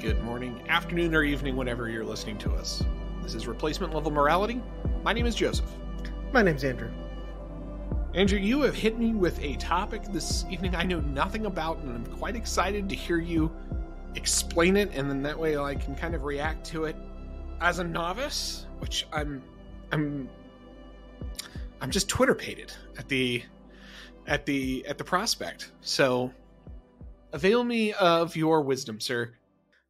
Good morning, afternoon, or evening, whenever you're listening to us. This is Replacement Level Morality. My name is Joseph. My name's Andrew. Andrew, you have hit me with a topic this evening I know nothing about, and I'm quite excited to hear you explain it, and then that way I can kind of react to it as a novice, which I'm just Twitter-pated at the prospect. So avail me of your wisdom, sir.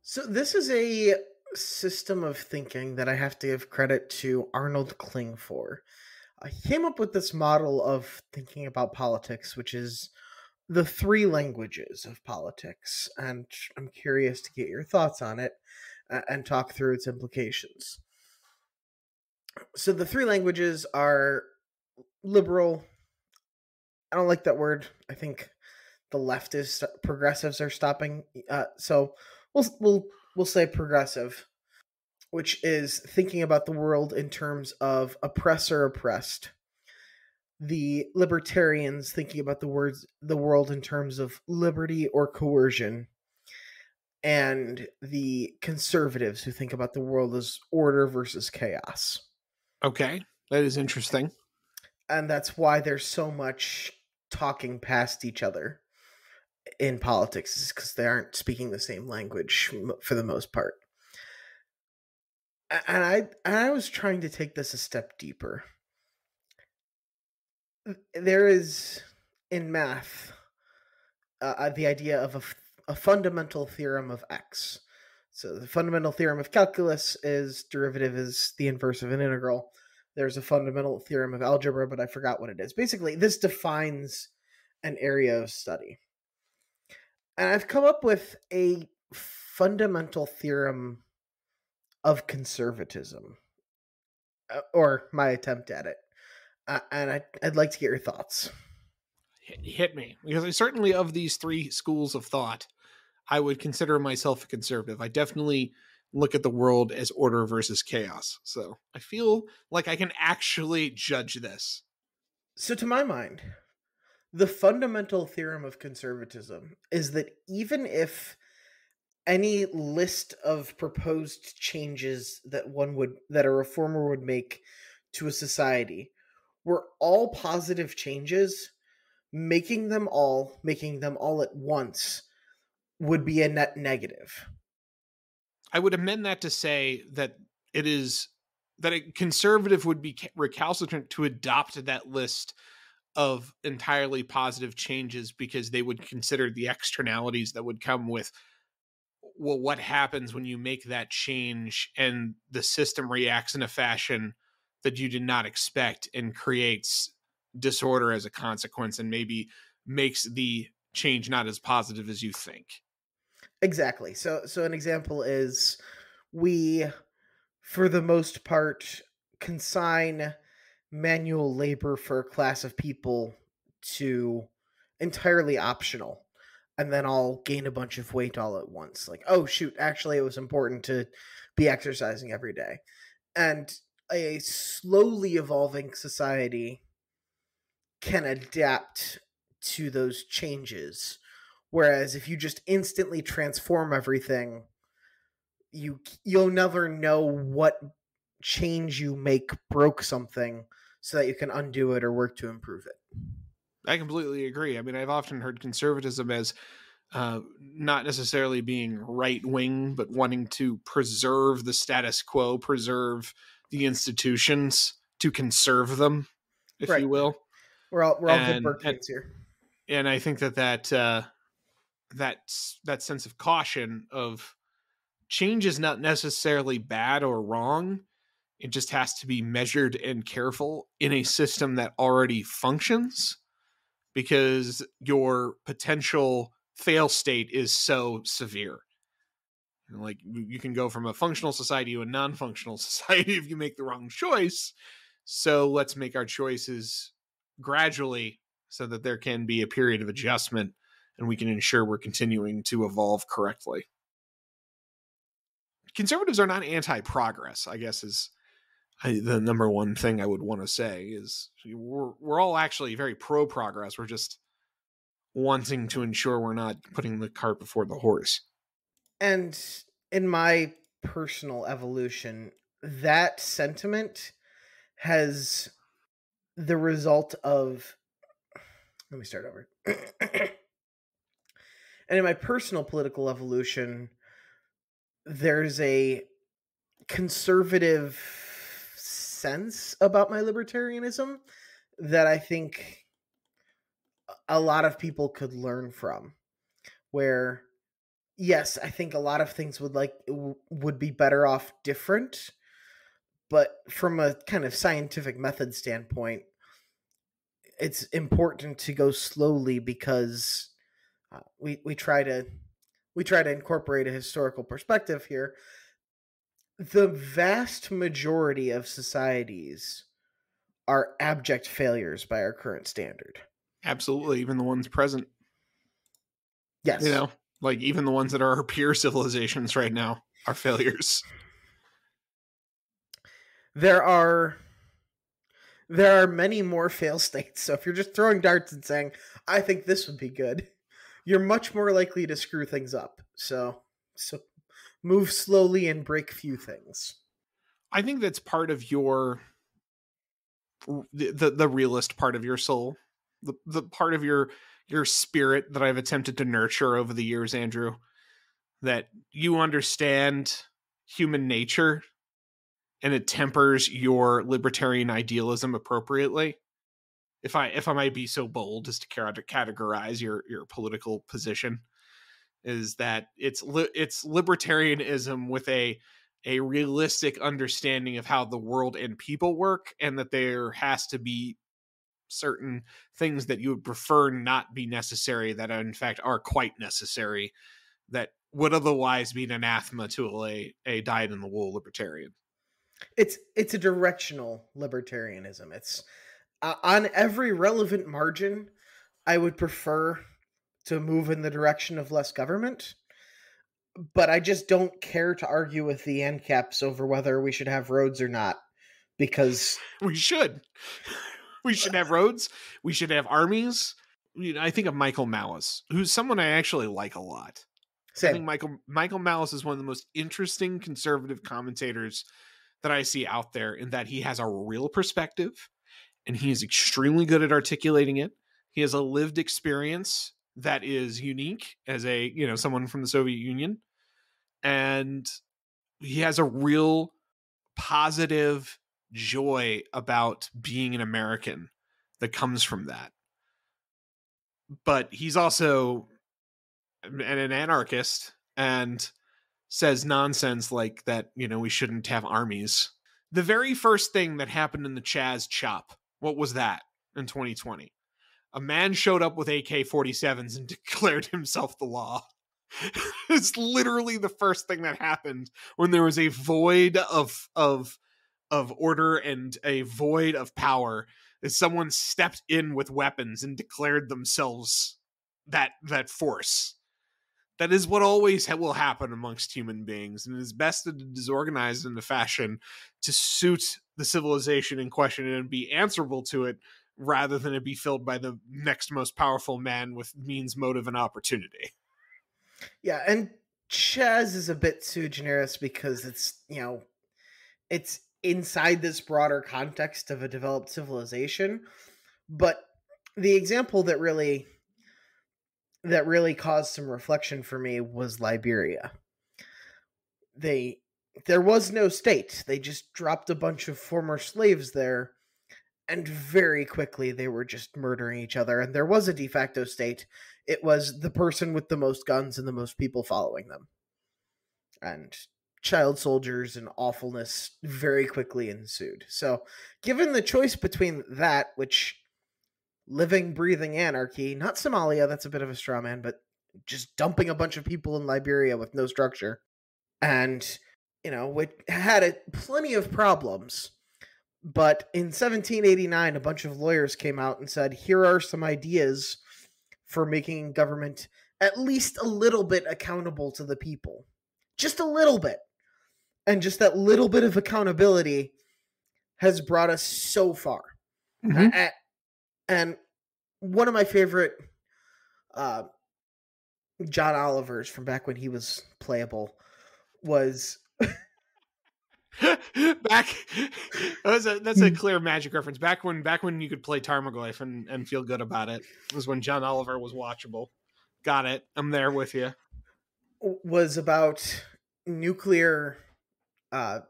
So this is a system of thinking that I have to give credit to Arnold Kling for. He came up with this model of thinking about politics, which is the three languages of politics, and I'm curious to get your thoughts on it and talk through its implications. So the three languages are liberal. I don't like that word. I think the leftist progressives are stopping. So we'll say progressive, which is thinking about the world in terms of oppressor oppressed. The libertarians thinking about the world in terms of liberty or coercion, and the conservatives who think about the world as order versus chaos. Okay, that is interesting. And that's why there's so much talking past each other in politics, is because they aren't speaking the same language for the most part. And I was trying to take this a step deeper. There is, in math, the idea of a fundamental theorem of x. So the fundamental theorem of calculus is derivative is the inverse of an integral. There's a fundamental theorem of algebra, but I forgot what it is. Basically, this defines an area of study. And I've come up with a fundamental theorem of conservatism, or my attempt at it. And I'd like to get your thoughts. Hit me. Because certainly of these three schools of thought, I would consider myself a conservative. I definitely look at the world as order versus chaos. So I feel like I can actually judge this. So to my mind, the fundamental theorem of conservatism is that even if any list of proposed changes that a reformer would make to a society were all positive changes, making them all at once would be a net negative. I would amend that to say that a conservative would be recalcitrant to adopt that list of entirely positive changes because they would consider the externalities that would come with, well, what happens when you make that change and the system reacts in a fashion that you did not expect and creates disorder as a consequence and maybe makes the change not as positive as you think. Exactly. So an example is we, for the most part, consign manual labor for a class of people to entirely optional, and then I'll gain a bunch of weight all at once. Like, oh shoot, actually it was important to be exercising every day. And a slowly evolving society can adapt to those changes. Whereas if you just instantly transform everything, you'll never know what change you make broke something so that you can undo it or work to improve it. I completely agree. I mean, I've often heard conservatism as not necessarily being right-wing, but wanting to preserve the status quo, preserve the institutions, to conserve them, if you will. We're all good Burkeans here. And I think that sense of caution of change is not necessarily bad or wrong. It just has to be measured and careful in a system that already functions, because your potential fail state is so severe. Like, you can go from a functional society to a non-functional society if you make the wrong choice. So let's make our choices gradually so that there can be a period of adjustment and we can ensure we're continuing to evolve correctly. Conservatives are not anti-progress, I guess, is the number one thing I would want to say. Is we're all actually very pro-progress. We're just wanting to ensure we're not putting the cart before the horse. And in my personal evolution, that sentiment has the result of let me start over. And in my personal political evolution, there's a conservative sense about my libertarianism that I think a lot of people could learn from. Where, yes, I think a lot of things would be better off different, but from a kind of scientific method standpoint, it's important to go slowly because we try to incorporate a historical perspective here. The vast majority of societies are abject failures by our current standard. Absolutely, even the ones present. You Yes, know, like even the ones that are our peer civilizations right now are failures. there are there are many more fail states. So if you're just throwing darts and saying, "I think this would be good," you're much more likely to screw things up. So move slowly and break few things. I think that's part of your the realist part of your soul, the part of your spirit that I've attempted to nurture over the years, Andrew. That you understand human nature and it tempers your libertarian idealism appropriately. If I might be so bold as to categorize your political position, is that it's libertarianism with a realistic understanding of how the world and people work, and that there has to be certain things that you would prefer not be necessary that in fact are quite necessary, that would otherwise be an anathema to a dyed in the wool libertarian. It's a directional libertarianism. It's on every relevant margin. I would prefer to move in the direction of less government, but I just don't care to argue with the ANCAPs over whether we should have roads or not because We should. We should have roads. We should have armies. I think of Michael Malice, who's someone I actually like a lot. I same. think Michael Malice is one of the most interesting conservative commentators that I see out there, in that he has a real perspective and he is extremely good at articulating it. He has a lived experience that is unique as someone from the Soviet Union, and he has a real positive joy about being an American that comes from that. But he's also an anarchist and says nonsense like that, we shouldn't have armies. The very first thing that happened in the Chaz Chop, what was that in 2020? A man showed up with AK-47s and declared himself the law. It's literally the first thing that happened when there was a void of order and a void of power, as someone stepped in with weapons and declared themselves that force. That is what always will happen amongst human beings, and it is best that it is organized in a fashion to suit the civilization in question and be answerable to it, rather than it be filled by the next most powerful man with means, motive, and opportunity. Yeah, and Chaz is a bit sui generis because it's inside this broader context of a developed civilization. But the example that really caused some reflection for me was Liberia. They There was no state. They just dropped a bunch of former slaves there, and very quickly they were just murdering each other. And there was a de facto state. It was the person with the most guns and the most people following them. And child soldiers and awfulness very quickly ensued. So, given the choice between that, which living, breathing anarchy, not Somalia, that's a bit of a straw man, but just dumping a bunch of people in Liberia with no structure, and it had plenty of problems. But in 1789, a bunch of lawyers came out and said, here are some ideas for making government at least a little bit accountable to the people. Just a little bit. And just that little bit of accountability has brought us so far. Mm-hmm. And one of my favorite John Olivers from back when he was playable was Back that's a clear Magic reference. Back when you could play Tarmogoyf and feel good about it was when John Oliver was watchable. Got it. I'm there with you. was about nuclear uh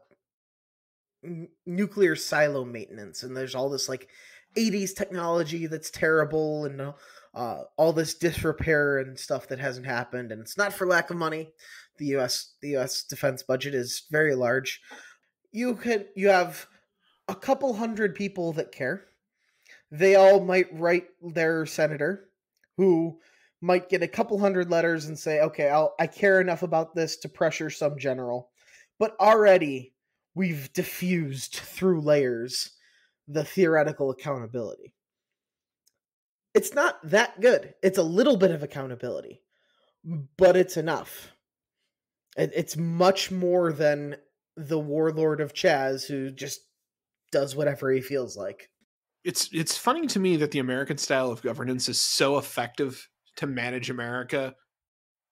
nuclear silo maintenance, and there's all this like 80s technology that's terrible, and all this disrepair and stuff that hasn't happened, and it's not for lack of money. The US defense budget is very large. You have a couple hundred people that care. They all might write their senator, who might get a couple hundred letters and say, okay, I care enough about this to pressure some general. But already we've diffused through layers the theoretical accountability. It's not that good. It's a little bit of accountability, but it's enough. It's much more than the warlord of Chaz who just does whatever he feels like. It's funny to me that the American style of governance is so effective to manage America,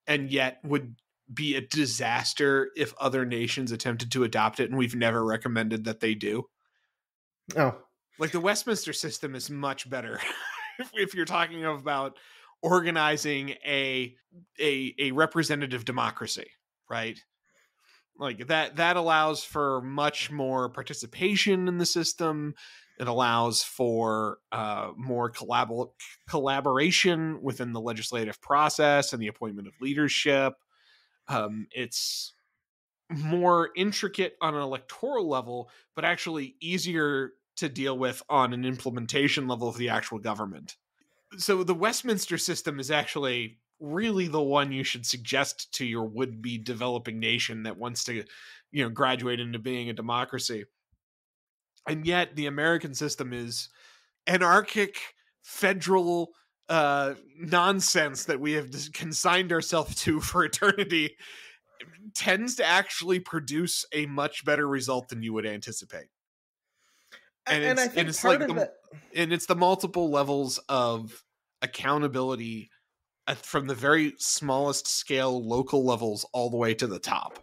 and yet would be a disaster if other nations attempted to adopt it, and we've never recommended that they do. Oh, Like the Westminster system is much better if you're talking about organizing a representative democracy, right? Like that allows for much more participation in the system. It allows for more collaboration within the legislative process and the appointment of leadership. It's more intricate on an electoral level, but actually easier to deal with on an implementation level of the actual government. So the Westminster system is actually really the one you should suggest to your would-be developing nation that wants to, graduate into being a democracy. And yet the American system is anarchic federal nonsense that we have consigned ourselves to for eternity. Tends to actually produce a much better result than you would anticipate. And I think part of it, and it's the multiple levels of accountability from the very smallest scale, local levels, all the way to the top.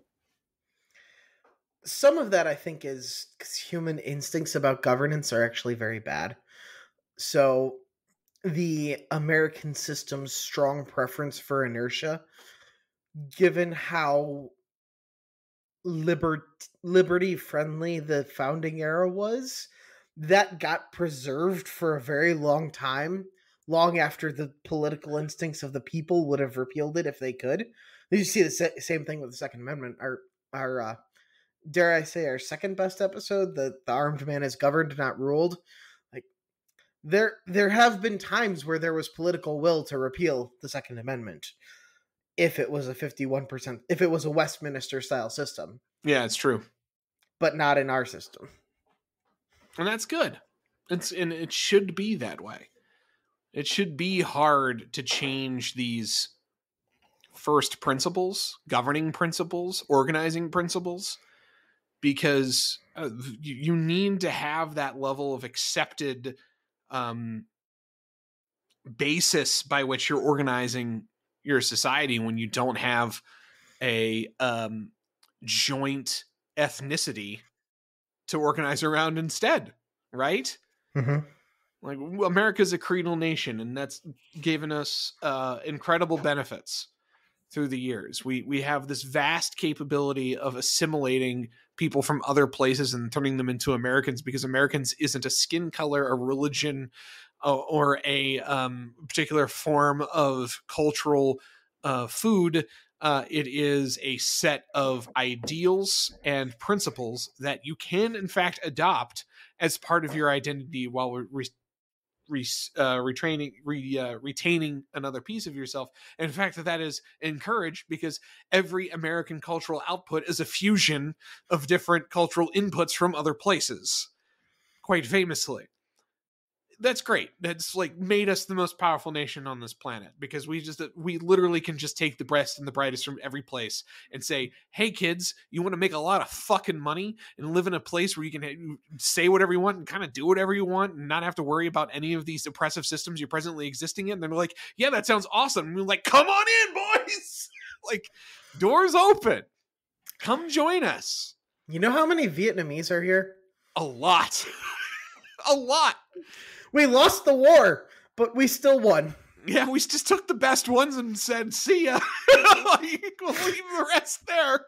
some of that I think is 'cause human instincts about governance are actually very bad. So the American system's strong preference for inertia, given how liberty friendly the founding era was, that got preserved for a very long time, long after the political instincts of the people would have repealed it if they could. You see the same thing with the Second Amendment. Our dare I say, our second best episode, the armed man is governed, not ruled. Like there have been times where there was political will to repeal the Second Amendment if it was a 51%, if it was a Westminster style system. Yeah, it's true. But not in our system. And that's good. And it should be that way. It should be hard to change these first principles, governing principles, organizing principles, because you need to have that level of accepted basis by which you're organizing your society when you don't have a joint ethnicity to organize around instead, right? Mm-hmm. Like America's a creedal nation, and that's given us incredible benefits through the years. We have this vast capability of assimilating people from other places and turning them into Americans, because Americans isn't a skin color, a religion, or a particular form of cultural food. It is a set of ideals and principles that you can, in fact, adopt as part of your identity while retaining another piece of yourself. And in fact, that is encouraged because every American cultural output is a fusion of different cultural inputs from other places, quite famously. That's great. That's like made us the most powerful nation on this planet, because we literally can just take the best and the brightest from every place and say, hey kids, you want to make a lot of fucking money and live in a place where you can say whatever you want and kind of do whatever you want and not have to worry about any of these oppressive systems you're presently existing in. And they're like, yeah, that sounds awesome. And we're like, come on in, boys. Like, doors open. Come join us. You know how many Vietnamese are here? A lot. A lot. We lost the war, but we still won. Yeah, we just took the best ones and said, see ya. We'll leave the rest there.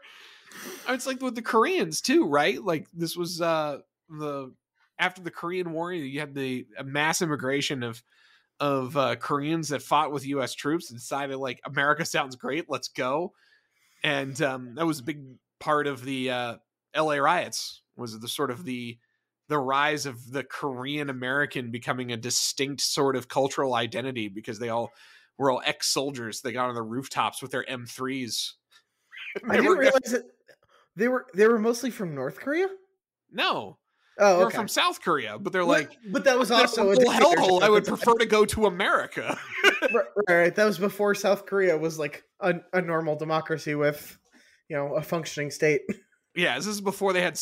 It's like with the Koreans too, right? Like this was after the Korean War, you had the mass immigration of Koreans that fought with U.S. troops and decided like America sounds great, let's go. And that was a big part of the L.A. riots. Was the sort of the rise of the Korean American becoming a distinct sort of cultural identity because they all were all ex-soldiers. They got on the rooftops with their M3s. I didn't realize that they were mostly from North Korea. No. Oh, They're okay. from South Korea, but they're like, but that was also a hellhole. I would prefer to go to America. Right. That was before South Korea was like a normal democracy with, a functioning state. Yeah, this is before they had,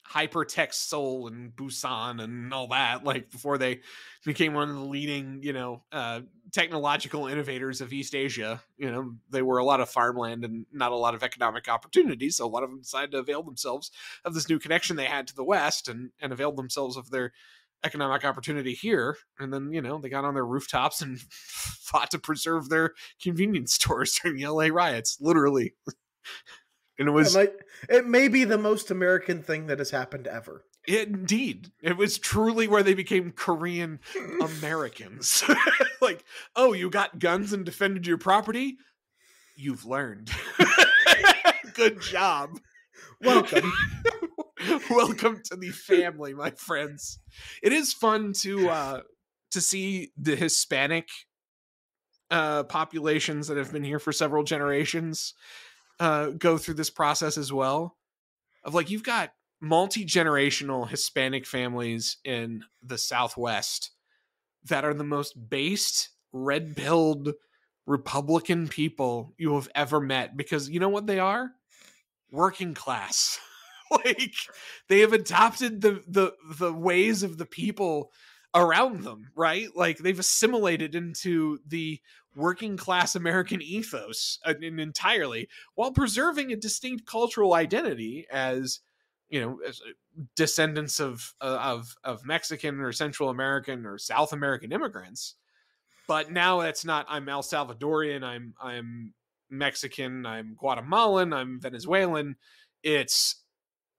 hypertext Seoul and Busan and all that. Like before they became one of the leading, technological innovators of East Asia. They were a lot of farmland and not a lot of economic opportunities. So a lot of them decided to avail themselves of this new connection they had to the West and availed themselves of their economic opportunity here. And then, they got on their rooftops and fought to preserve their convenience stores during the LA riots, literally. And it may be the most American thing that has happened ever. Indeed. It was truly where they became Korean Americans. Like, oh, you got guns and defended your property? You've learned. Good job. Welcome. Welcome to the family, my friends. It is fun to see the Hispanic populations that have been here for several generations go through this process as well. Of like, you've got multi-generational Hispanic families in the Southwest that are the most based, red-pilled Republican people you have ever met, because you know what they are? Working class. Like, they have adopted the ways of the people around them, right? Like, they've assimilated into the working class American ethos entirely, while preserving a distinct cultural identity as, as descendants of Mexican or Central American or South American immigrants. But now it's not, I'm El Salvadorian, I'm Mexican, I'm Guatemalan, I'm Venezuelan. It's,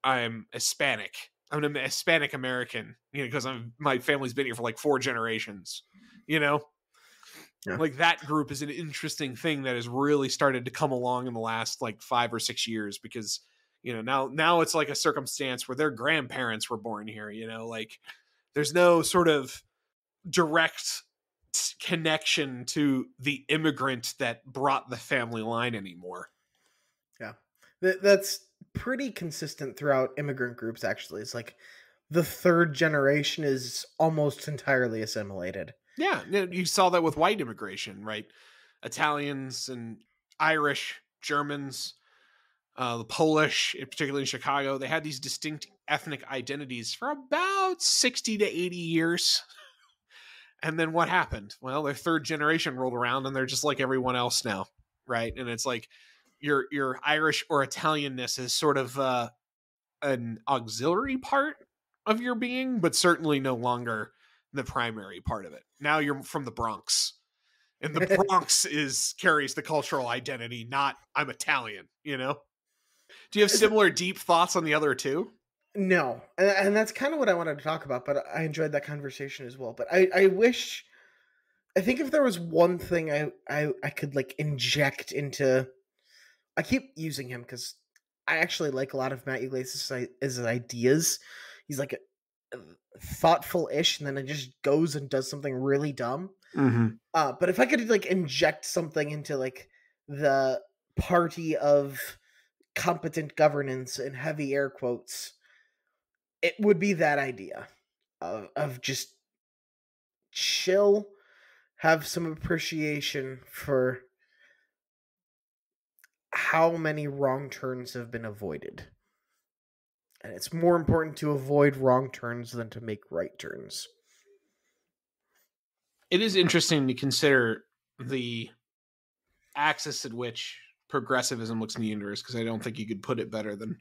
I'm Hispanic. I'm an Hispanic American, because my family's been here for like 4 generations, Yeah. Like, that group is an interesting thing that has really started to come along in the last like 5 or 6 years, because, now it's like a circumstance where their grandparents were born here, like there's no sort of direct connection to the immigrant that brought the family line anymore. Yeah. That's pretty consistent throughout immigrant groups, actually. It's like the third generation is almost entirely assimilated. Yeah, you saw that with white immigration, right? Italians and Irish, Germans, the Polish, particularly in Chicago, they had these distinct ethnic identities for about 60 to 80 years. And then what happened? Well, their third generation rolled around and they're just like everyone else now, right? And it's like your Irish or Italianness is sort of an auxiliary part of your being, but certainly no longer the primary part of it. Now you're from the Bronx, and the Bronx carries the cultural identity, not I'm Italian. Do you have similar deep thoughts on the other two? No, and that's kind of what I wanted to talk about, but I enjoyed that conversation as well. But I wish, I think if there was one thing I could like inject into, I keep using him because I actually like a lot of Matt Iglesias' ideas. He's like a thoughtful-ish, and then it just goes and does something really dumb. Mm-hmm. But if I could like inject something into like the party of competent governance in heavy air quotes, it would be that idea of just chill, have some appreciation for how many wrong turns have been avoided. And it's more important to avoid wrong turns than to make right turns. It is interesting to consider the axis at which progressivism looks in the universe, because I don't think you could put it better than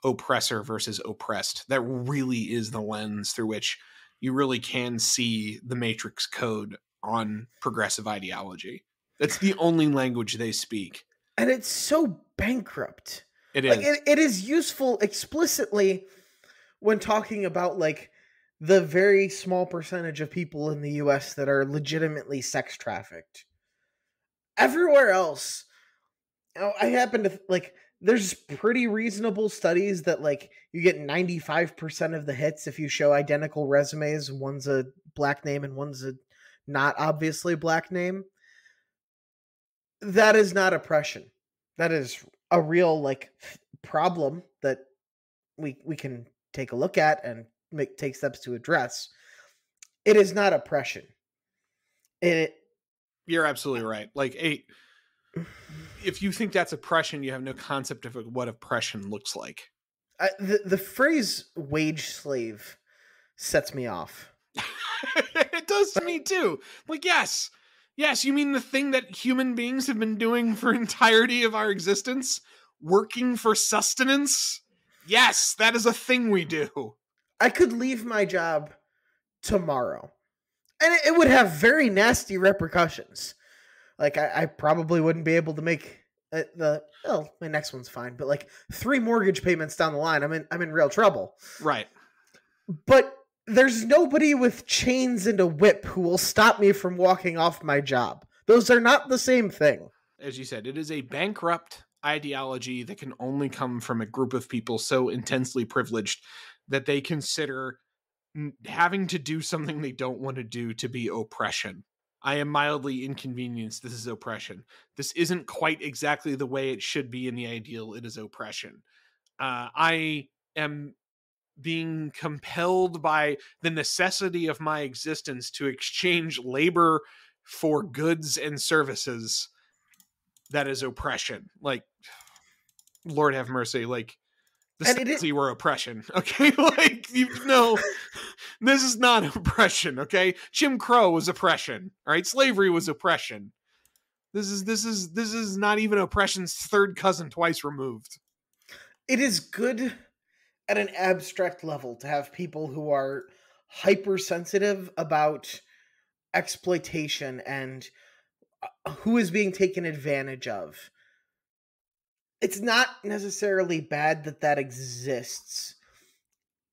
oppressor versus oppressed. That really is the lens through which you really can see the matrix code on progressive ideology. That's the only language they speak. And it's so bankrupt. It Like is. it is useful explicitly when talking about like the very small percentage of people in the US that are legitimately sex trafficked. Everywhere else, I happen to like there's pretty reasonable studies that like you get 95% of the hits if you show identical resumes, one's a black name and one's a not obviously black name. That is not oppression. That is a real like problem that we can take a look at and take steps to address. It is not oppression. It You're absolutely right. Like, if you think that's oppression, you have no concept of what oppression looks like. the phrase wage slave sets me off. It does to me too. Like, yes, you mean the thing that human beings have been doing for entirety of our existence, working for sustenance? Yes, that is a thing we do. I could leave my job tomorrow, and it would have very nasty repercussions. Like I probably wouldn't be able to make my next one's fine, but like 3 mortgage payments down the line, I'm in real trouble. Right. But there's nobody with chains and a whip who will stop me from walking off my job. Those are not the same thing. As you said, it is a bankrupt ideology that can only come from a group of people so intensely privileged that they consider having to do something they don't want to do to be oppression. I am mildly inconvenienced. This is oppression. This isn't quite exactly the way it should be in the ideal. It is oppression. I am being compelled by the necessity of my existence to exchange labor for goods and services. That is oppression. Like, Lord have mercy. Like, the Stasi were oppression. Okay, like, this is not oppression. Okay, Jim Crow was oppression. All right, slavery was oppression. This is not even oppression's third cousin twice removed. It is good at an abstract level to have people who are hypersensitive about exploitation and who is being taken advantage of. It's not necessarily bad that exists.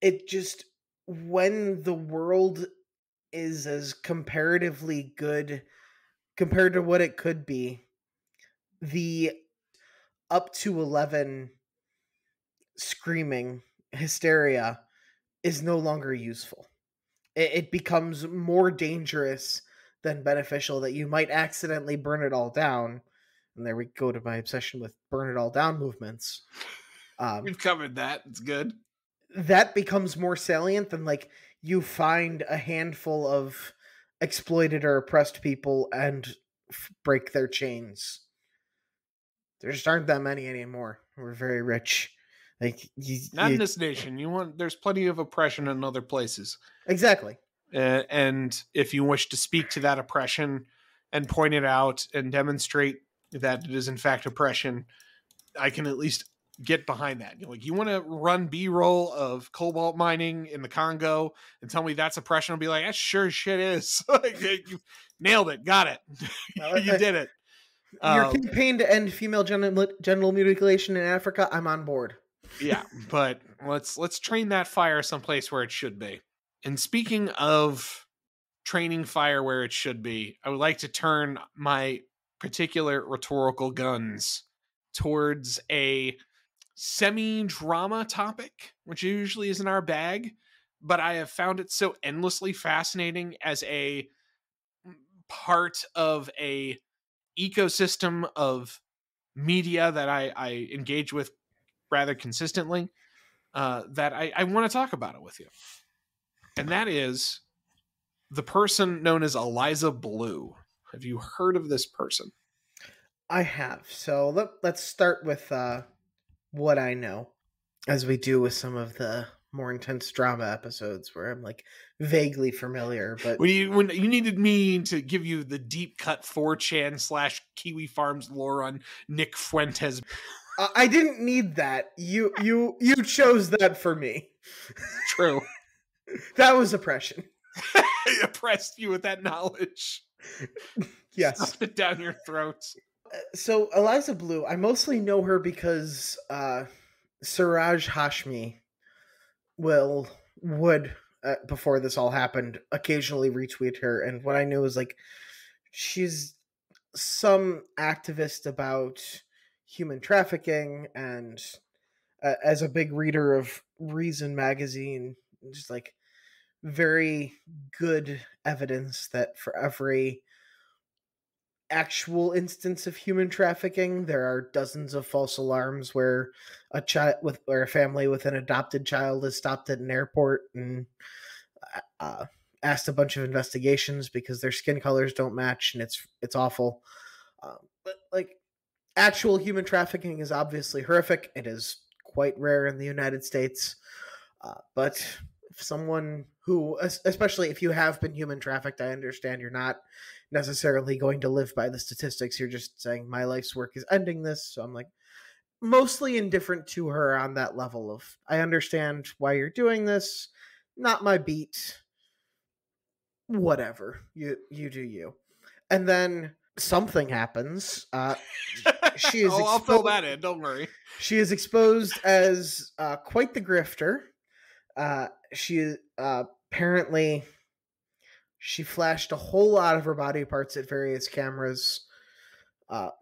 It just, when the world is as comparatively good compared to what it could be, the up to 11 screaming hysteria is no longer useful. It becomes more dangerous than beneficial that you might accidentally burn it all down. And there we go to my obsession with burn it all down movements. We've covered that. It's good. That becomes more salient than like you find a handful of exploited or oppressed people and break their chains. There just aren't that many anymore. We're very rich. Like not in this nation. There's plenty of oppression in other places. Exactly. And if you wish to speak to that oppression and point it out and demonstrate that it is in fact oppression, I can at least get behind that. You want to run B-roll of cobalt mining in the Congo and tell me that's oppression? I'll be like, that sure shit is. You nailed it. Got it. You did it. Your campaign to end female genital mutilation in Africa, I'm on board. Yeah, but let's train that fire someplace where it should be. And speaking of training fire where it should be, I would like to turn my particular rhetorical guns towards a semi-drama topic, which usually isn't our bag, but I have found it so endlessly fascinating as a part of a ecosystem of media that I engage with rather consistently, that I want to talk about it with you. And that is the person known as Eliza Bleu. Have you heard of this person? I have. So let's start with what I know, as we do with some of the more intense drama episodes where I'm like vaguely familiar, but When you needed me to give you the deep cut 4chan / Kiwi Farms lore on Nick Fuentes. I didn't need that. You chose that for me. True. That was oppression. I oppressed you with that knowledge. Yes. Stuffed it down your throats. So Eliza Bleu, I mostly know her because Siraj Hashmi would before this all happened occasionally retweet her, and what I knew was like she's some activist about human trafficking, and as a big reader of Reason magazine, just like very good evidence that for every actual instance of human trafficking, there are dozens of false alarms where a family with an adopted child is stopped at an airport and asked a bunch of investigations because their skin colors don't match, and it's awful. But like actual human trafficking is obviously horrific. It is quite rare in the United States, but if someone who, especially if you have been human trafficked, I understand you're not necessarily going to live by the statistics. You're just saying my life's work is ending this. So I'm like mostly indifferent to her on that level of I understand why you're doing this. Not my beat. Whatever. You do you. And then something happens. She is I'll fill that in. Don't worry. She is exposed as quite the grifter. She apparently she flashed a whole lot of her body parts at various cameras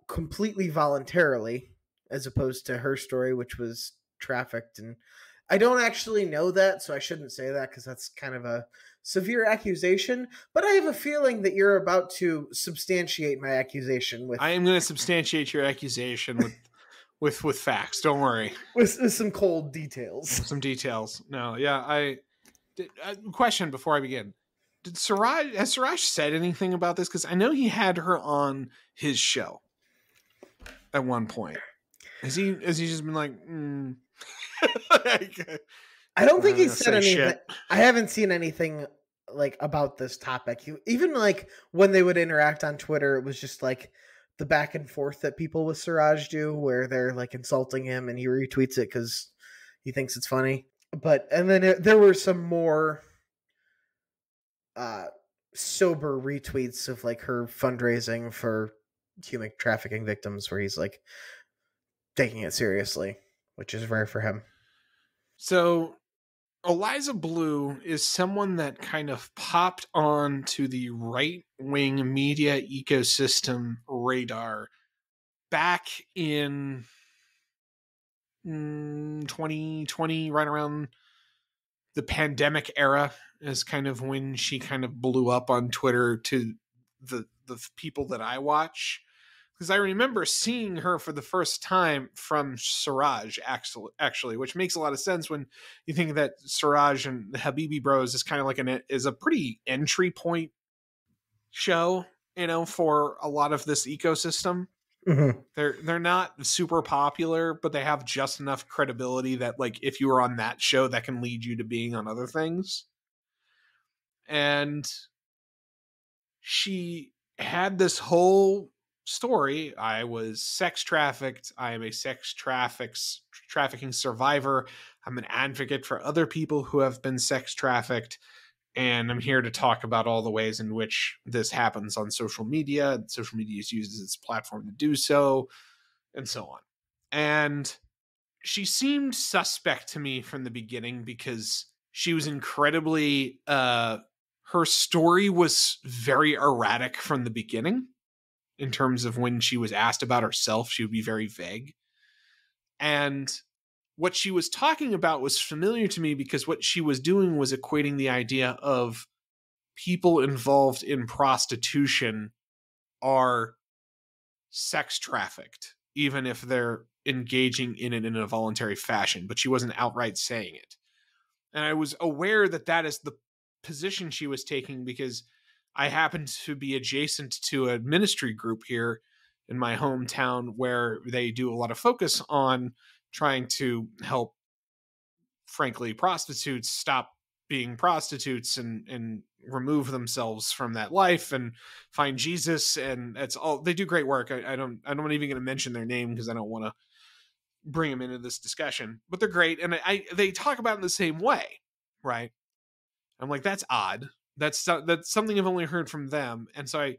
completely voluntarily, as opposed to her story, which was trafficked. And I don't actually know that, so I shouldn't say that because that's kind of a severe accusation. But I have a feeling that you're about to substantiate my accusation with. I am going to substantiate your accusation with facts. Don't worry. With some cold details. Some details. No, yeah. Question before I begin: has Siraj said anything about this? Because I know he had her on his show at one point. Has he just been like? I don't think he said anything. Shit. I haven't seen anything like about this topic. Even like when they would interact on Twitter, it was just like the back and forth that people with Siraj do, where they're like insulting him and he retweets it because he thinks it's funny. And then there were some more sober retweets of like her fundraising for human trafficking victims, where he's like taking it seriously, which is rare for him. So Eliza Bleu is someone that kind of popped on to the right-wing media ecosystem radar back in 2020, right around the pandemic era, is kind of when she kind of blew up on Twitter to the people that I watch. Because I remember seeing her for the first time from Siraj, actually, which makes a lot of sense when you think that Siraj and the Habibi Bros is kind of like is a pretty entry point show, for a lot of this ecosystem. Mm-hmm. They're not super popular, but they have just enough credibility that, like, if you were on that show, that can lead you to being on other things. And she had this whole story. I was sex trafficked. I am a sex trafficking survivor. I'm an advocate for other people who have been sex trafficked. And I'm here to talk about all the ways in which this happens on social media. Social media is used as its platform to do so, and so on. And she seemed suspect to me from the beginning because she was incredibly, her story was very erratic from the beginning. In terms of when she was asked about herself, she would be very vague. And what she was talking about was familiar to me because what she was doing was equating the idea of people involved in prostitution are sex trafficked, even if they're engaging in it in a voluntary fashion. But she wasn't outright saying it. And I was aware that that is the position she was taking because I happened to be adjacent to a ministry group here in my hometown where they do a lot of focus on trying to help frankly, prostitutes stop being prostitutes and remove themselves from that life and find Jesus. And that's all. They do great work. I'm not even going to mention their name because I don't want to bring them into this discussion, but they're great. And they talk about it in the same way, right? I'm like, that's odd. That's something I've only heard from them. And so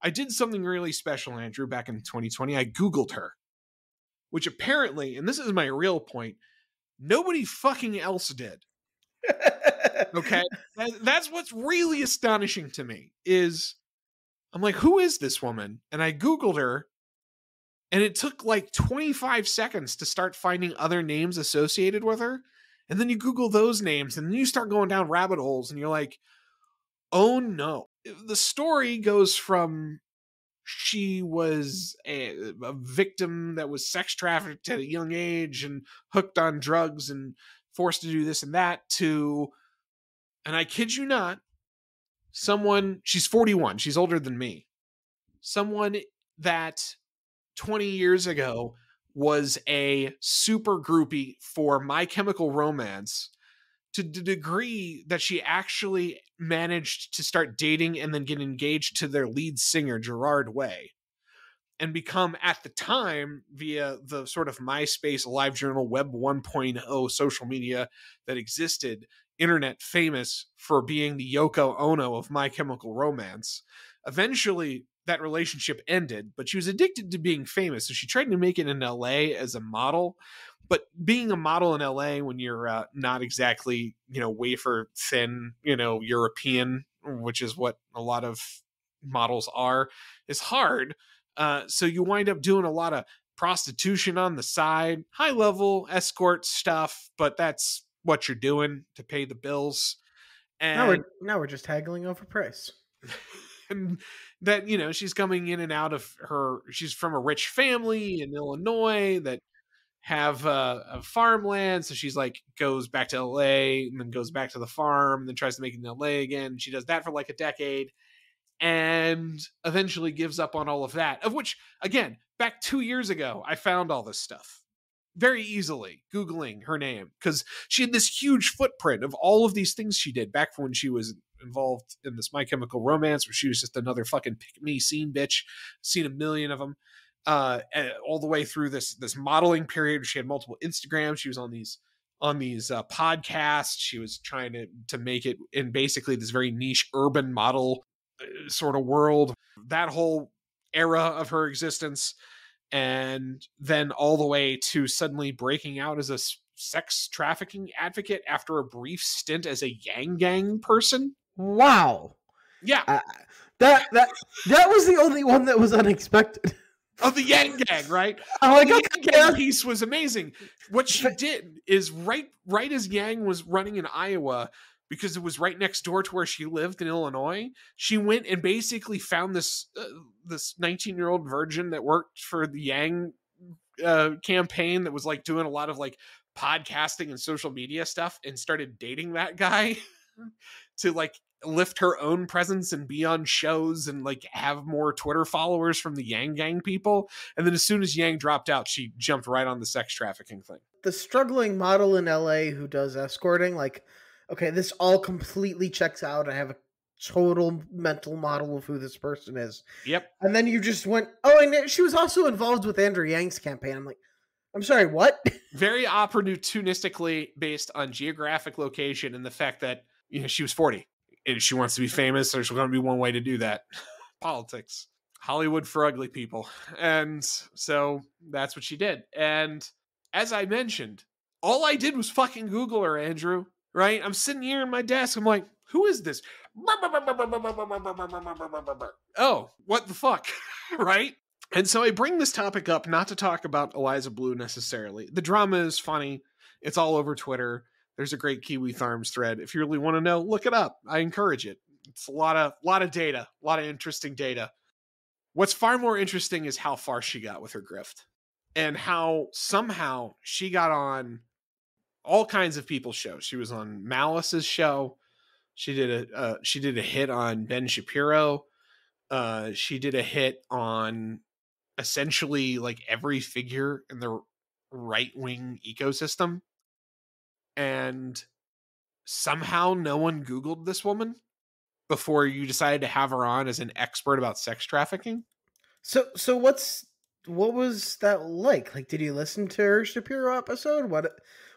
I did something really special, Andrew, back in 2020. I Googled her, which apparently, and this is my real point, nobody fucking else did. Okay. That's what's really astonishing to me is I'm like, who is this woman? And I Googled her, and it took like 25 seconds to start finding other names associated with her. And then you Google those names, and then you start going down rabbit holes, and you're like, oh no. The story goes from she was a victim that was sex trafficked at a young age and hooked on drugs and forced to do this and that to, and I kid you not, someone, she's 41, she's older than me, someone that 20 years ago was a super groupie for My Chemical Romance, to the degree that she actually managed to start dating and then get engaged to their lead singer, Gerard Way, and become, at the time, via the sort of MySpace, LiveJournal, Web 1.0 social media that existed, internet famous for being the Yoko Ono of My Chemical Romance. Eventually, that relationship ended, but she was addicted to being famous, so she tried to make it in LA as a model. But being a model in LA when you're not exactly, wafer thin, European, which is what a lot of models are, is hard. So you wind up doing a lot of prostitution on the side, high level escort stuff, but that's what you're doing to pay the bills. And Now we're just haggling over price. and that, she's coming in and out of she's from a rich family in Illinois that have a farmland. So she's like, goes back to LA and then goes back to the farm and then tries to make it in LA again. She does that for like a decade and eventually gives up on all of that, of which, again, back 2 years ago, I found all this stuff very easily, Googling her name, because she had this huge footprint of all of these things she did back when she was involved in this My Chemical Romance, where she was just another fucking pick-me scene bitch. Seen a million of them. All the way through this modeling period. She had multiple Instagrams. She was on these podcasts. She was trying to make it in basically this very niche urban model sort of world. That whole era of her existence, and then all the way to suddenly breaking out as a sex trafficking advocate after a brief stint as a Yang Gang person. Wow. Yeah. That was the only one that was unexpected. Of the Yang Gang, right? I'm like, the Yang Gang piece was amazing. What she did is right as Yang was running in Iowa, because it was right next door to where she lived in Illinois, she went and basically found this 19-year-old virgin that worked for the Yang campaign that was like doing a lot of like podcasting and social media stuff, and started dating that guy to like lift her own presence and be on shows and like have more Twitter followers from the Yang Gang people. And then as soon as Yang dropped out, she jumped right on the sex trafficking thing. The struggling model in LA who does escorting, like, okay, this all completely checks out. I have a total mental model of who this person is. Yep. And then you just went, oh, and she was also involved with Andrew Yang's campaign. I'm like, I'm sorry, what? Very opportunistically based on geographic location and the fact that, she was 40. And she wants to be famous. There's going to be one way to do that. Politics. Hollywood for ugly people. And so that's what she did. And as I mentioned, all I did was fucking Google her, Andrew. Right? I'm sitting here in my desk. I'm like, who is this? Oh, what the fuck? Right? And so I bring this topic up not to talk about Eliza Bleu necessarily. The drama is funny. It's all over Twitter. There's a great Kiwi Farms thread. If you really want to know, look it up. I encourage it. It's a lot of data, a lot of interesting data. What's far more interesting is how far she got with her grift, and how somehow she got on all kinds of people's shows. She was on Malice's show. She did a hit on Ben Shapiro. She did a hit on essentially like every figure in the right-wing ecosystem. and somehow no one Googled this woman before you decided to have her on as an expert about sex trafficking. So what was that like? Like, did you listen to her Shapiro episode?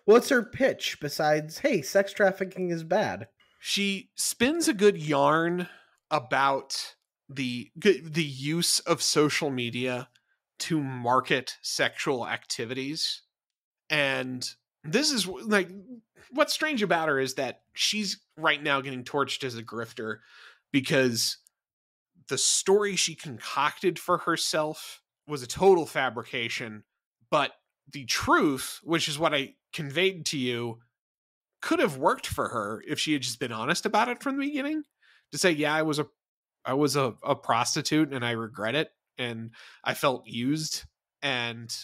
What's her pitch besides, hey, sex trafficking is bad? She spins a good yarn about the use of social media to market sexual activities. And this is like, what's strange about her is that she's right now getting torched as a grifter because the story she concocted for herself was a total fabrication, but the truth, which is what I conveyed to you, could have worked for her if she had just been honest about it from the beginning. To say, yeah, I was a prostitute and I regret it and I felt used and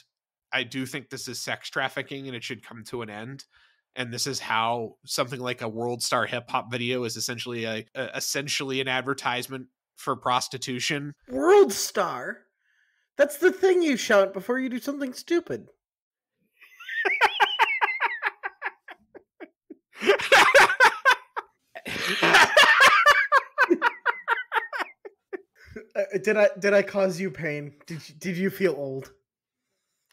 I do think this is sex trafficking and it should come to an end. And this is how something like a World Star hip hop video is essentially an advertisement for prostitution. World Star? That's the thing you shout before you do something stupid. Did I cause you pain? Did you feel old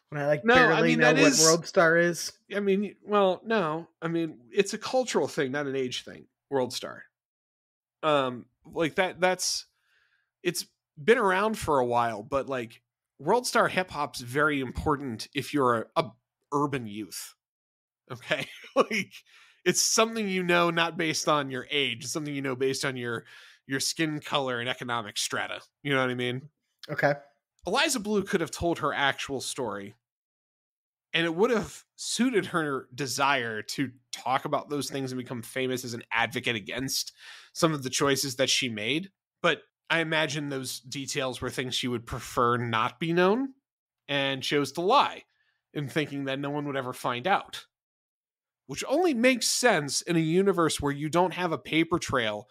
when I No, I barely mean know that what is. World Star is? I mean, well, no, I mean it's a cultural thing, not an age thing. World Star, like that. That's it's been around for a while, but like World Star hip hop's very important if you're a urban youth. Okay, like it's something you know, not based on your age. It's something you know based on your skin color and economic strata. You know what I mean? Okay. Eliza Bleu could have told her actual story, and it would have suited her desire to talk about those things and become famous as an advocate against some of the choices that she made. But I imagine those details were things she would prefer not be known and chose to lie in thinking that no one would ever find out. Which only makes sense in a universe where you don't have a paper trail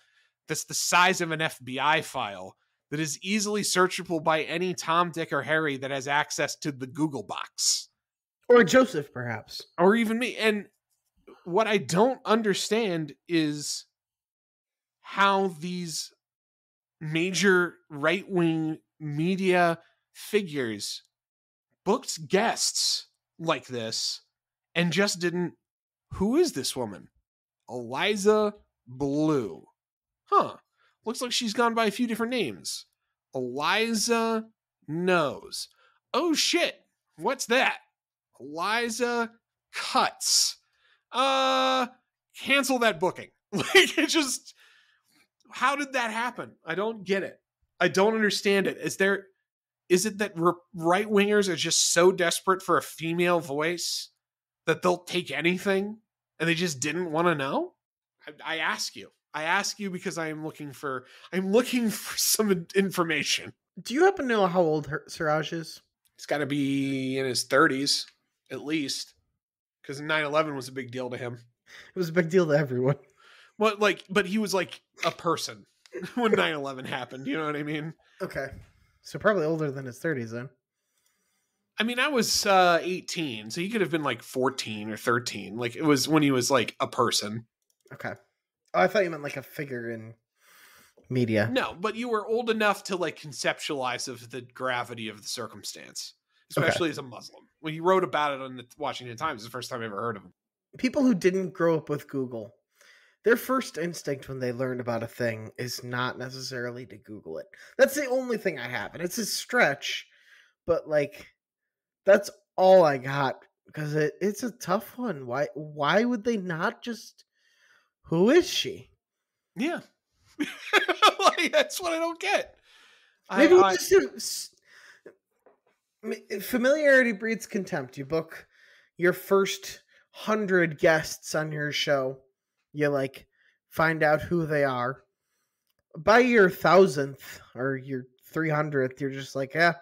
that's the size of an FBI file that is easily searchable by any Tom, Dick, or Harry that has access to the Google box. Or Joseph, perhaps. Or even me. And what I don't understand is how these major right-wing media figures booked guests like this and just didn't. Who is this woman? Eliza Bleu. Huh. Looks like she's gone by a few different names. Eliza Knows. Oh shit. What's that? Eliza Cuts. Cancel that booking. Like, it just. How did that happen? I don't get it. I don't understand it. Is it that right wingers are just so desperate for a female voice that they'll take anything and they just didn't want to know? I ask you. I ask you because I'm looking for some information. Do you happen to know how old Siraj is? He's got to be in his 30s at least, because 9/11 was a big deal to him. It was a big deal to everyone. Well, but he was like a person when 9/11 happened. You know what I mean? Okay. So probably older than his 30s then. I mean, I was 18, so he could have been like 14 or 13. Like, it was when he was like a person. Okay. Oh, I thought you meant like a figure in media. No, but you were old enough to like conceptualize of the gravity of the circumstance, especially as a Muslim. When he wrote about it on the Washington Times, it's the first time I ever heard of him. People who didn't grow up with Google, their first instinct when they learn about a thing is not necessarily to Google it. That's the only thing I have. And it's a stretch, but like that's all I got because it's a tough one. Why would they not just who is she? Yeah. Like, that's what I don't get. Maybe familiarity breeds contempt. You book your first 100 guests on your show. You like find out who they are. By your 1,000th or your 300th, you're just like, yeah,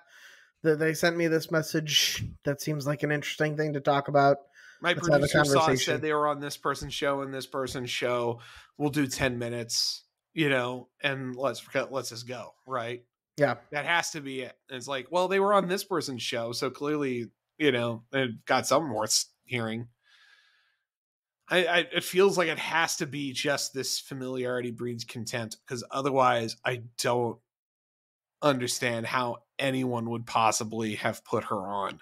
they sent me this message. That seems like an interesting thing to talk about. My producer said they were on this person's show and this person's show. We'll do 10 minutes, and let's just go, right? Yeah. That has to be it. And it's like, well, they were on this person's show, so clearly, it got something worth hearing. It feels like it has to be just this familiarity breeds contempt, because otherwise I don't understand how anyone would possibly have put her on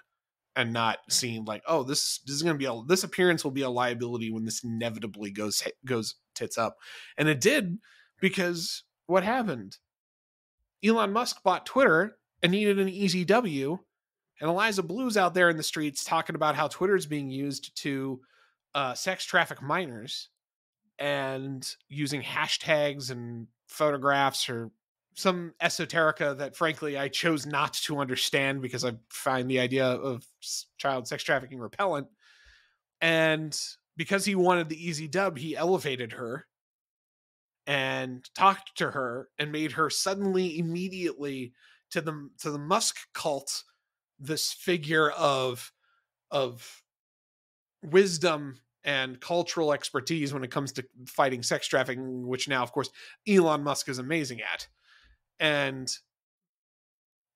and not seen like, oh, this is going to be this appearance will be a liability when this inevitably goes tits up. And it did, because what happened? Elon Musk bought Twitter and needed an easy W, and Eliza Blue's out there in the streets talking about how Twitter is being used to sex traffic minors, and using hashtags and photographs or some esoterica that frankly I chose not to understand, because I find the idea of child sex trafficking repellent. And because he wanted the easy dub, he elevated her and talked to her and made her suddenly immediately to the Musk cult this figure of wisdom and cultural expertise when it comes to fighting sex trafficking, which now, of course, Elon Musk is amazing at. And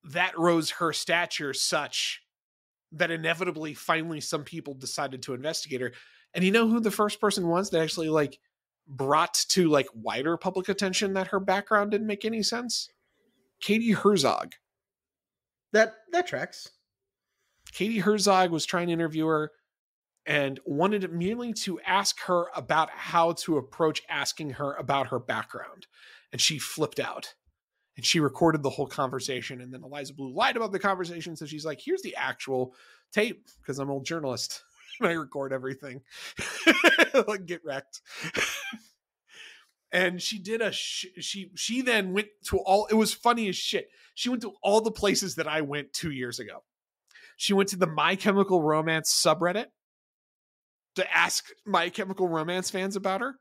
that rose her stature such that inevitably, finally, some people decided to investigate her. And you know who the first person was that actually like brought to like wider public attention that her background didn't make any sense? Katie Herzog. That tracks. Katie Herzog was trying to interview her and wanted merely to ask her about how to approach asking her about her background. And she flipped out. And she recorded the whole conversation. And then Eliza Bleu lied about the conversation. So she's like, here's the actual tape, because I'm an old journalist and I record everything. Like, get wrecked. And she did she then went to all, it was funny as shit. She went to all the places that I went 2 years ago. She went to the My Chemical Romance subreddit to ask My Chemical Romance fans about her. And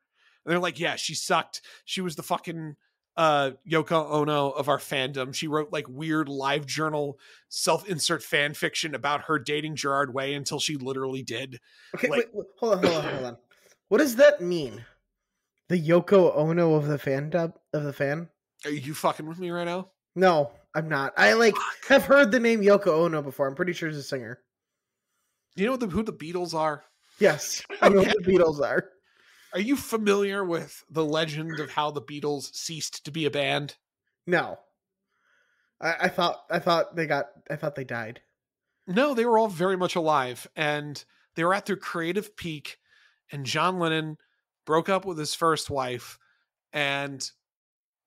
they're like, yeah, she sucked. She was the fucking Yoko Ono of our fandom. She wrote like weird live journal self-insert fan fiction about her dating Gerard Way until she literally did. Okay, like, wait, hold on. What does that mean? The Yoko Ono of the fan? Are you fucking with me right now? No, I'm not. I have heard the name Yoko Ono before. I'm pretty sure she's a singer. You know who the Beatles are? Yes, I know who the Beatles are. Are you familiar with the legend of how the Beatles ceased to be a band? No. I thought they died. No, they were all very much alive, and they were at their creative peak, and John Lennon broke up with his first wife, and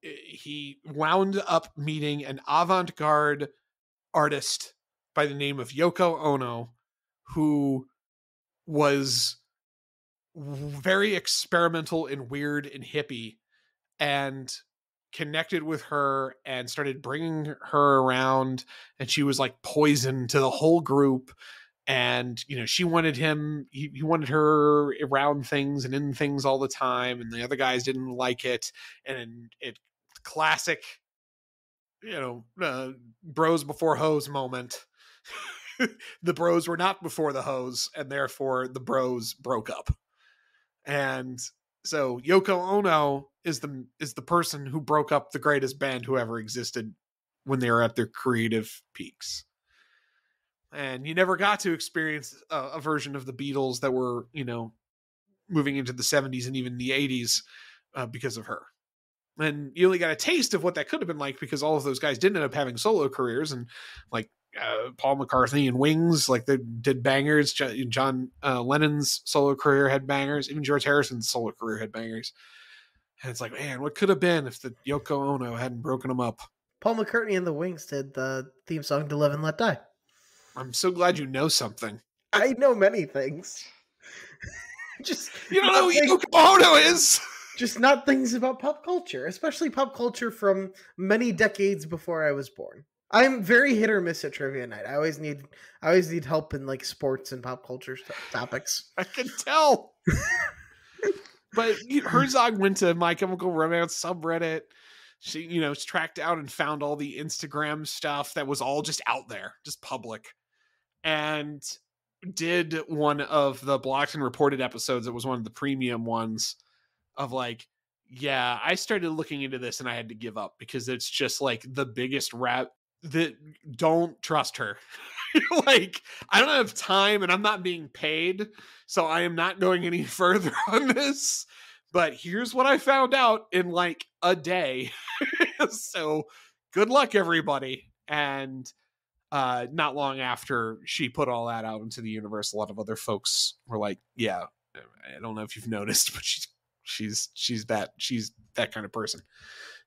he wound up meeting an avant-garde artist by the name of Yoko Ono, who was very experimental and weird and hippie, and connected with her and started bringing her around, and she was like poison to the whole group. And she wanted him, he wanted her around things and in things all the time, and the other guys didn't like it. And it classic bros before hoes moment. The bros were not before the hoes, and therefore the bros broke up. And so Yoko Ono is the person who broke up the greatest band who ever existed when they were at their creative peaks. And you never got to experience a version of the Beatles that were, moving into the 70s and even the 80s because of her. And you only got a taste of what that could have been like because all of those guys didn't end up having solo careers. And like Paul McCartney and Wings, like they did bangers. John Lennon's solo career had bangers. Even George Harrison's solo career had bangers. And it's like, man, what could have been if the Yoko Ono hadn't broken them up? Paul McCartney and the Wings did the theme song to Live and Let Die. I'm so glad you know something. I know many things. Just you don't know who Yoko Ono is. Just not things about pop culture, especially pop culture from many decades before I was born. I'm very hit or miss at trivia night. I always need help in like sports and pop culture topics. I can tell. But Herzog went to My Chemical Romance subreddit. She, tracked down and found all the Instagram stuff that was all just out there, just public. And did one of the Blocked and Reported episodes. It was one of the premium ones of like, yeah, I started looking into this and I had to give up because it's just like the biggest rap that don't trust her. Like, I don't have time and I'm not being paid, so I am not going any further on this. But here's what I found out in like a day. So good luck, everybody. And not long after she put all that out into the universe, a lot of other folks were like, yeah, I don't know if you've noticed, but she's that kind of person.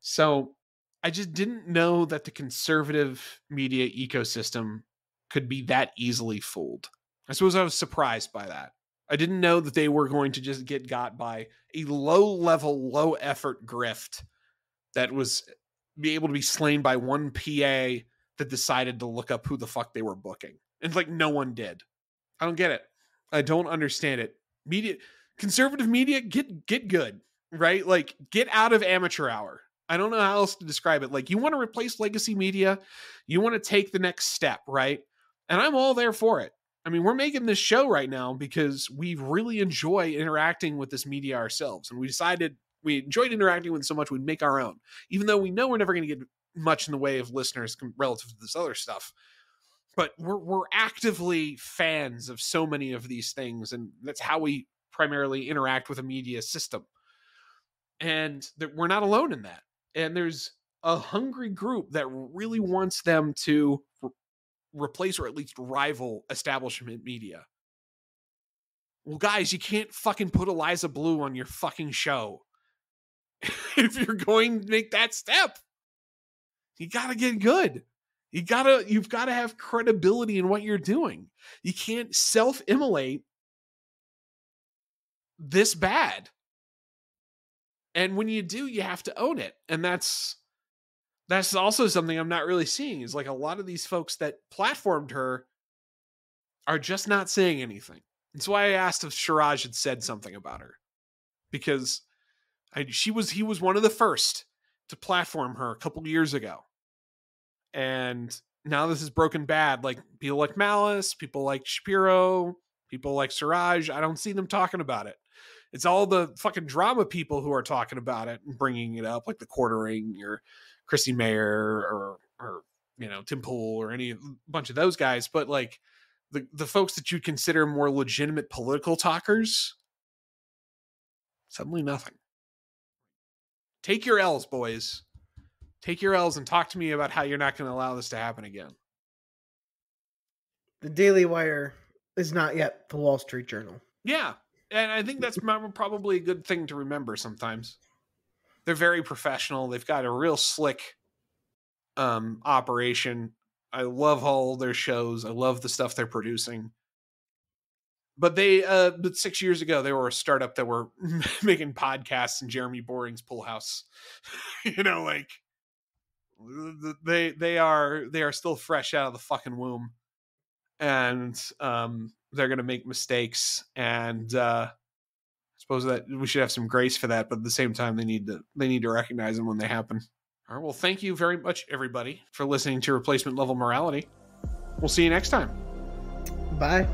So I just didn't know that the conservative media ecosystem could be that easily fooled. I suppose I was surprised by that. I didn't know that they were going to just get got by a low level, low effort grift that was be able to be slain by one PA that decided to look up who the fuck they were booking. And like no one did. I don't get it. I don't understand it. Media, conservative media, get good, right? Like get out of amateur hour. I don't know how else to describe it. Like you want to replace legacy media, you want to take the next step, right? And I'm all there for it. I mean, we're making this show right now because we really enjoy interacting with this media ourselves. And we decided we enjoyed interacting with it so much we'd make our own, even though we know we're never going to get much in the way of listeners relative to this other stuff. But we're actively fans of so many of these things, and that's how we primarily interact with a media system. And we're not alone in that. And there's a hungry group that really wants them to replace or at least rival establishment media. Well, guys, you can't fucking put Eliza Bleu on your fucking show. If you're going to make that step, you gotta get good. You've gotta have credibility in what you're doing. You can't self-immolate this bad. And when you do, you have to own it. And that's also something I'm not really seeing, is like a lot of these folks that platformed her are just not saying anything. That's why I asked if Shiraj had said something about her, because he was one of the first to platform her a couple years ago. And now this is broken bad. Like people like Malice, people like Shapiro, people like Siraj, I don't see them talking about it. It's all the fucking drama people who are talking about it and bringing it up, like the Quartering or Christy Mayer or you know, Tim Pool or any bunch of those guys. But like the folks that you'd consider more legitimate political talkers, suddenly nothing. Take your L's, boys. Take your L's and talk to me about how you're not going to allow this to happen again. The Daily Wire is not yet the Wall Street Journal. Yeah. And I think that's probably a good thing to remember sometimes. They're very professional. They've got a real slick operation. I love all their shows. I love the stuff they're producing. But but 6 years ago, they were a startup that were making podcasts in Jeremy Boring's pool house. You know, like they are still fresh out of the fucking womb, and they're going to make mistakes, and I suppose that we should have some grace for that, but at the same time they need to recognize them when they happen. All right, well, thank you very much, everybody, for listening to Replacement Level Morality. We'll see you next time. Bye.